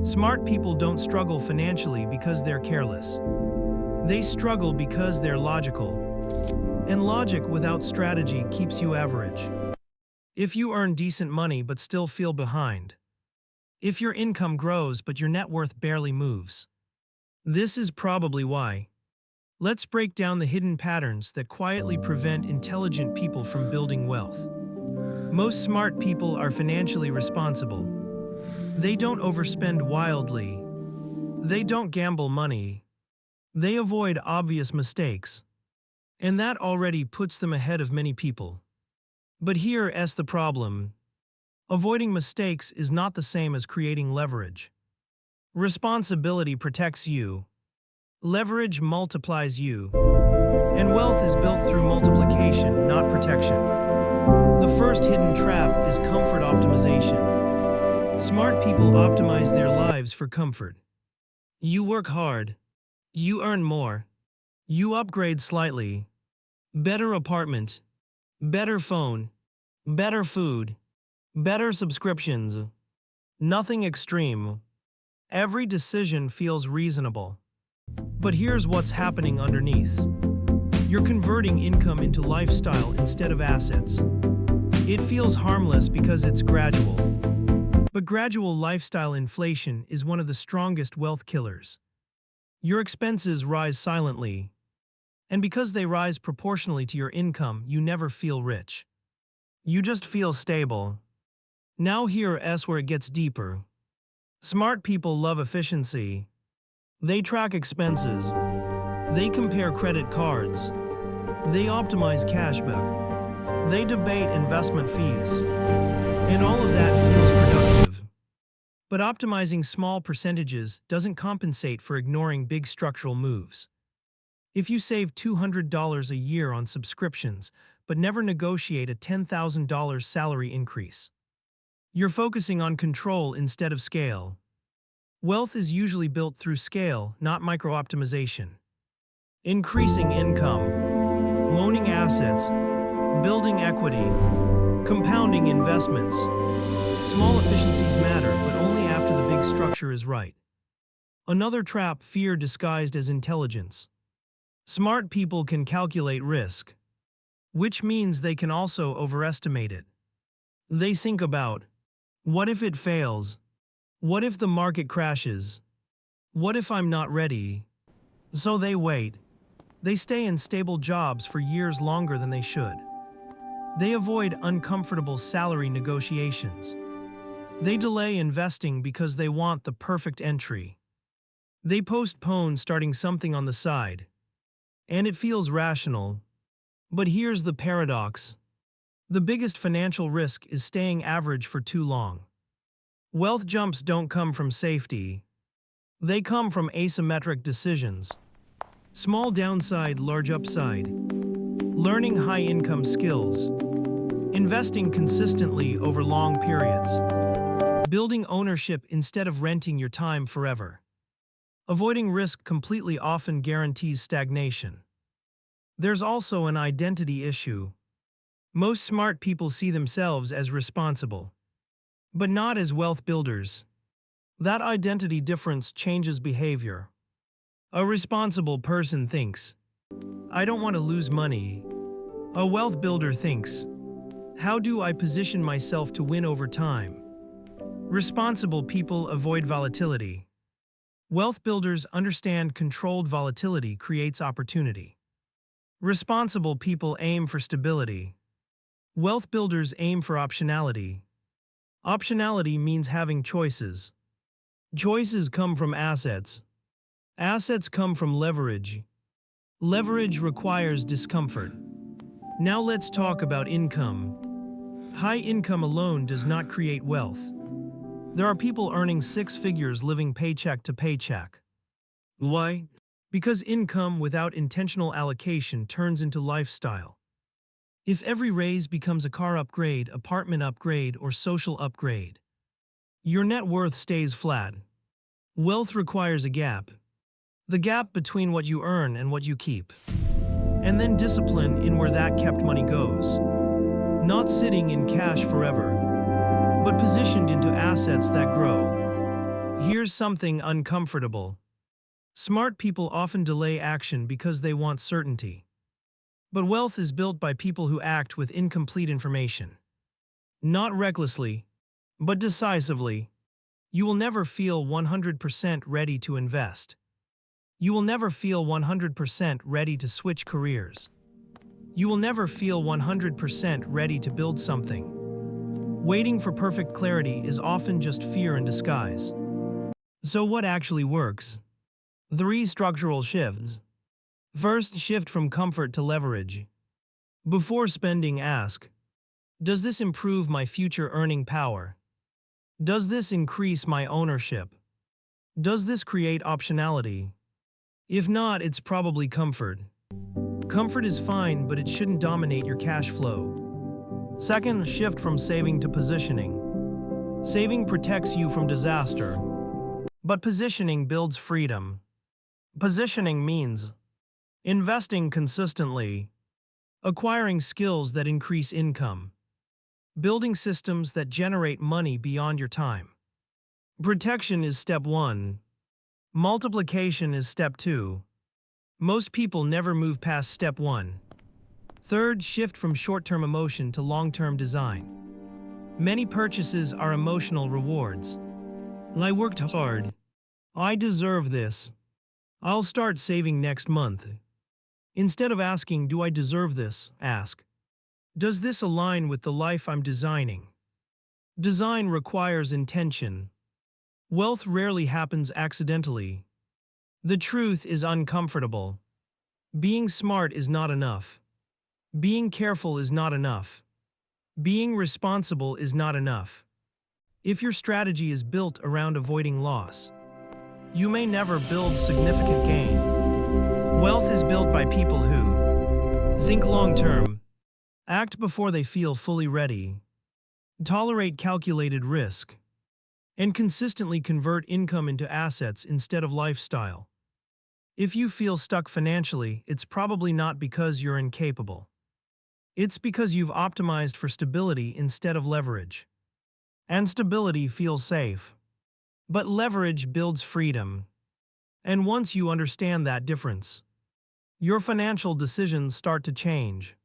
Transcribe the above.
Smart people don't struggle financially because they're careless. They struggle because they're logical. And logic without strategy keeps you average. If you earn decent money but still feel behind. If your income grows but your net worth barely moves. This is probably why. Let's break down the hidden patterns that quietly prevent intelligent people from building wealth. Most smart people are financially responsible. They don't overspend wildly. They don't gamble money. They avoid obvious mistakes. And that already puts them ahead of many people. But here's the problem. Avoiding mistakes is not the same as creating leverage. Responsibility protects you. Leverage multiplies you. And wealth is built through multiplication, not protection. The first hidden trap is comfort optimization. Smart people optimize their lives for comfort. You work hard. You earn more. You upgrade slightly. Better apartment. Better phone. Better food. Better subscriptions. Nothing extreme. Every decision feels reasonable. But here's what's happening underneath. You're converting income into lifestyle instead of assets. It feels harmless because it's gradual. But gradual lifestyle inflation is one of the strongest wealth killers. Your expenses rise silently. And because they rise proportionally to your income, you never feel rich. You just feel stable. Now here's where it gets deeper. Smart people love efficiency. They track expenses. They compare credit cards. They optimize cashback. They debate investment fees. And all of that feels productive. But optimizing small percentages doesn't compensate for ignoring big structural moves. If you save $200 a year on subscriptions, but never negotiate a $10,000 salary increase, you're focusing on control instead of scale. Wealth is usually built through scale, not micro-optimization. Increasing income, owning assets, building equity, compounding investments. Small efficiencies matter, but only after the big structure is right. Another trap: fear disguised as intelligence. Smart people can calculate risk, which means they can also overestimate it. They think about, what if it fails? What if the market crashes? What if I'm not ready? So they wait. They stay in stable jobs for years longer than they should. They avoid uncomfortable salary negotiations. They delay investing because they want the perfect entry. They postpone starting something on the side. And it feels rational. But here's the paradox. The biggest financial risk is staying average for too long. Wealth jumps don't come from safety. They come from asymmetric decisions. Small downside, large upside. Learning high-income skills. Investing consistently over long periods. Building ownership instead of renting your time forever. Avoiding risk completely often guarantees stagnation. There's also an identity issue. Most smart people see themselves as responsible, but not as wealth builders. That identity difference changes behavior. A responsible person thinks, I don't want to lose money. A wealth builder thinks, how do I position myself to win over time? Responsible people avoid volatility. Wealth builders understand controlled volatility creates opportunity. Responsible people aim for stability. Wealth builders aim for optionality. Optionality means having choices. Choices come from assets. Assets come from leverage. Leverage requires discomfort. Now let's talk about income. High income alone does not create wealth. There are people earning six figures living paycheck to paycheck. Why? Because income without intentional allocation turns into lifestyle. If every raise becomes a car upgrade, apartment upgrade, or social upgrade, your net worth stays flat. Wealth requires a gap. The gap between what you earn and what you keep. And then discipline in where that kept money goes. Not sitting in cash forever, but positioned into assets that grow. Here's something uncomfortable. Smart people often delay action because they want certainty. But wealth is built by people who act with incomplete information. Not recklessly, but decisively. You will never feel 100% ready to invest. You will never feel 100% ready to switch careers. You will never feel 100% ready to build something. Waiting for perfect clarity is often just fear in disguise. So what actually works? 3 structural shifts. First, shift from comfort to leverage. Before spending, ask, does this improve my future earning power? Does this increase my ownership? Does this create optionality? If not, it's probably comfort. Comfort is fine, but it shouldn't dominate your cash flow. Second, shift from saving to positioning. Saving protects you from disaster, but positioning builds freedom. Positioning means investing consistently, acquiring skills that increase income, building systems that generate money beyond your time. Protection is step 1. Multiplication is step 2. Most people never move past step 1. Third, shift from short-term emotion to long-term design. Many purchases are emotional rewards. I worked hard. I deserve this. I'll start saving next month. Instead of asking, do I deserve this? Ask, does this align with the life I'm designing? Design requires intention. Wealth rarely happens accidentally. The truth is uncomfortable. Being smart is not enough. Being careful is not enough. Being responsible is not enough. If your strategy is built around avoiding loss, you may never build significant gain. Wealth is built by people who think long-term, act before they feel fully ready, tolerate calculated risk, and consistently convert income into assets instead of lifestyle. If you feel stuck financially, it's probably not because you're incapable. It's because you've optimized for stability instead of leverage. And stability feels safe. But leverage builds freedom. And once you understand that difference, your financial decisions start to change.